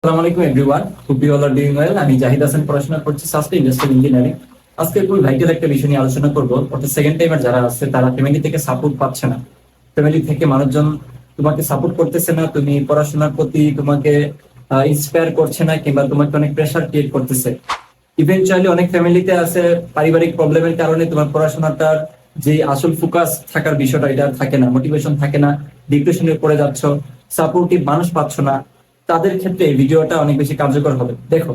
আসসালামু আলাইকুম everyone, hope you all are doing well. আমি জাহিদ হাসান, পড়াশোনা করছি সাস্টেইন ইন্ডাস্ট্রিয়াল ইঞ্জিনিয়ারিং। আজকে খুবই ভাইটাল একটা বিষয় নিয়ে আলোচনা করব। অর্থাৎ সেকেন্ড টাইমার যারা আছে তারা ফ্যামিলি থেকে সাপোর্ট পাচ্ছে না। ফ্যামিলি থেকে মানুষজন তোমাকে সাপোর্ট করতেছে না, তুমি পড়াশোনার প্রতি তোমাকে ইন্সপায়ার করছে না, কিংবা তোমাকে অনেক প্রেশার ক্রিয়েট করতেছে। ইভেনচুয়ালি অনেক ফ্যামিলিতে আছে পারিবারিক প্রবলেমের কারণে তোমার পড়াশোনাটার যে আসল ফোকাস থাকার বিষয়টা এটা থাকে না, মোটিভেশন থাকে না, ডিপ্রেশনে পড়ে যাচ্ছ, সাপোর্টিভ মানুষ পাচ্ছ না। তাদের ক্ষেত্রে এই ভিডিওটা অনেক বেশি কার্যকর হবে। দেখো,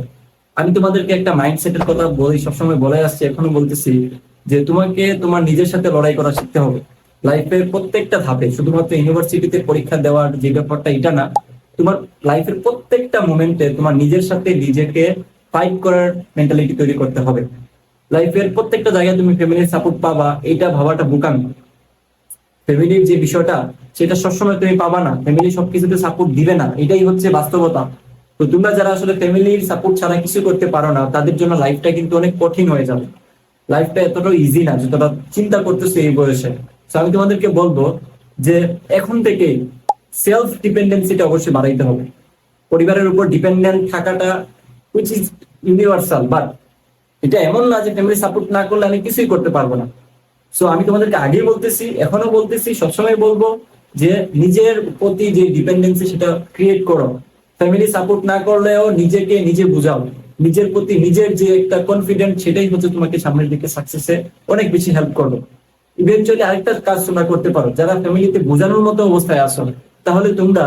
আমি তোমাদেরকে একটা মাইন্ডসেটের কথা বলি, সবসময় বলে আসছি, এখনো বলতেছি, যে তোমাকে তোমার নিজের সাথে লড়াই করা শিখতে হবে লাইফের প্রত্যেকটা ধাপে। শুধুমাত্র ইউনিভার্সিটিতে পরীক্ষা দেওয়ার যে ব্যাপারটা এটা না, তোমার লাইফের প্রত্যেকটা মোমেন্টে তোমার নিজের সাথে নিজেকে ফাইট করার মেন্টালিটি তৈরি করতে হবে। লাইফের প্রত্যেকটা জায়গায় তুমি ফ্যামিলির সাপোর্ট পাবা, এটা ভাবাটা বোকামি। ফ্যামিলির যে বিষয়টা সেটা সবসময় তুমি পাবা না, ফ্যামিলি সবকিছুতে সাপোর্ট দিবে না, এটাই হচ্ছে বাস্তবতা। তো তোমরা যারা আসলে ফ্যামিলির সাপোর্ট ছাড়া কিছু করতে পারো না, তাদের জন্য লাইফটা কিন্তু অনেক কঠিন হয়ে যাবে। লাইফটা এতটা ইজি না যতটা চিন্তা করতেছো এই বয়সে। তো আমি তোমাদেরকে বলবো যে এখন থেকেই সেলফ ডিপেন্ডেন্সিটা অবশ্যই বাড়াইতে হবে। পরিবারের উপর ডিপেন্ডেন্ট থাকাটা হুইচ ইজ ইউনিভার্সাল, বাট এটা এমন না যে ফ্যামিলি সাপোর্ট না করলে আমি কিছুই করতে পারবো না। সো আমি তোমাদেরকে আগেই বলতেছি, এখনো বলতেছি, সবসময় বলবো যে নিজের প্রতি যে ডিপেন্ডেন্সি সেটা ক্রিয়েট করো। ফ্যামিলি সাপোর্ট না করলেও নিজেকে নিজে বুঝাও। নিজের প্রতি নিজের যে একটা কনফিডেন্ট, সেটাই হচ্ছে তোমাকে সামনের দিকে সাকসেসে অনেক বেশি হেল্প করবে। ইভেনচুয়ালি আরেকটা কাজ তোমরা করতে পারো, যারা ফ্যামিলিতে বোঝানোর মতো অবস্থায় আসো, তাহলে তোমরা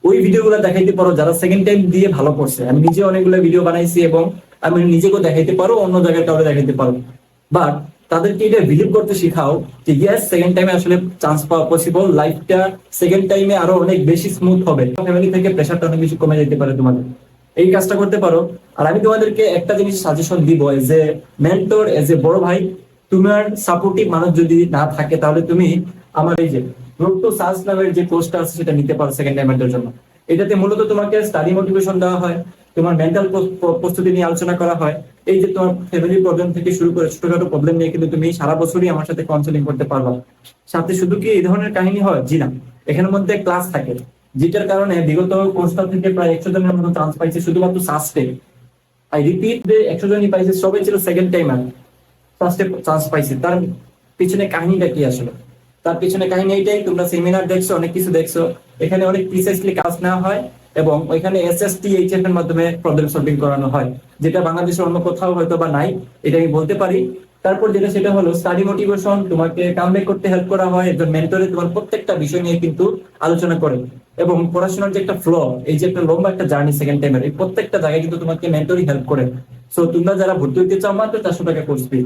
ওই ভিডিওগুলো দেখাইতে পারো যারা সেকেন্ড টাইম দিয়ে ভালো করছে। আমি নিজে অনেকগুলো ভিডিও বানাইছি এবং আমি নিজেকেও দেখাইতে পারো, অন্য জায়গায় কাউকে দেখাইতে পারো। বাট তাদেরকে এটা বিলিভ করতে শিখাও যে ইয়েস, সেকেন্ড টাইমে আসলে চান্স পাওয়া পসিবল, লাইফটা সেকেন্ড টাইমে আরো অনেক বেশি স্মুথ হবে, ফ্যামিলি থেকে প্রেশারটা অনেক বেশি কমে যেতে পারে তোমাদের। এই কাজটা করতে পারো। আর আমি তোমাদেরকে একটা জিনিস সাজেশন দিব, as a mentor, as a বড় ভাই, তোমার সাপোর্টিভ মানুষ যদি না থাকে, তাহলে তুমি আমার এই যে রোড টু সাকসেস নামের যে কোর্সটা আছে সেটা নিতে পারো সেকেন্ড টাইমের জন্য। এটাতে মূলত তোমাকে স্টাডি মোটিভেশন দেওয়া হয়, তোমার মেন্টাল প্রস্তুতি নিয়ে আলোচনা করা হয়। এই যে তোমার ফ্যামিলি প্রবলেম থেকে শুরু করে ছোটখাটো প্রবলেম নিয়ে কিন্তু তুমি সারা বছরই আমার সাথে কাউন্সেলিং করতে পারবা। সাথে শুধু কি এই ধরনের কাহিনী হয়? জি না, এখানের মধ্যে ক্লাস থাকে, যেটার কারণে বিগত কোর্সটা থেকে প্রায় 100 জনের মতো চান্স পাইছে শুধুমাত্র সাস্টে। আই রিপিট, 100 জনই পাইছে, সবাই ছিল সেকেন্ড টাইমার, ফার্স্টে চান্স পাইছে। তার পিছনে কাহিনীটা কি আসলে? তার পিছনে কাহিনী এইটাই, তোমরা সেমিনার দেখছো, অনেক কিছু দেখছো, এখানে অনেক প্রিসাইসলি কাজ নেওয়া হয় এবং ওইখানে এসএসটি এইচএফ এর মাধ্যমে প্রবলেম সলভিং করানো হয়, যেটা বাংলাদেশের অন্য কোথাও হয়তো বা নাই, এটা আমি বলতে পারি। তারপর যেটা সেটা হলো স্টাডি মোটিভেশন, তোমাকে কামব্যাক করতে হেল্প করা হয়। একজন মেন্টরে তোমার প্রত্যেকটা বিষয় নিয়ে কিন্তু আলোচনা করে, এবং পড়াশোনার যে একটা ফ্লো, এই যে একটা লম্বা একটা জার্নি সেকেন্ড টাইমের, এই প্রত্যেকটা জায়গায় কিন্তু তোমাকে মেন্টরই হেল্প করে। সো তোমরা যারা ভর্তি হইতে চাও, মাত্র 400 টাকা course fee,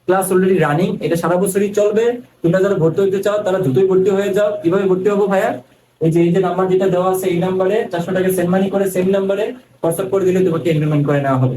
class already running, এটা সারা বছরই চলবে। তোমরা যারা ভর্তি হতে চাও তারা দ্রুতই ভর্তি হয়ে যাও। কিভাবে ভর্তি হবো ভাইয়া? এই যে নাম্বার যেটা দেওয়া আছে, এই নাম্বারে 400 টাকা সেন্ড মানি করে সেম নাম্বারে হোয়াটসঅ্যাপ করে দিলে তোমাকে এনরোলমেন্ট করে নেওয়া হবে।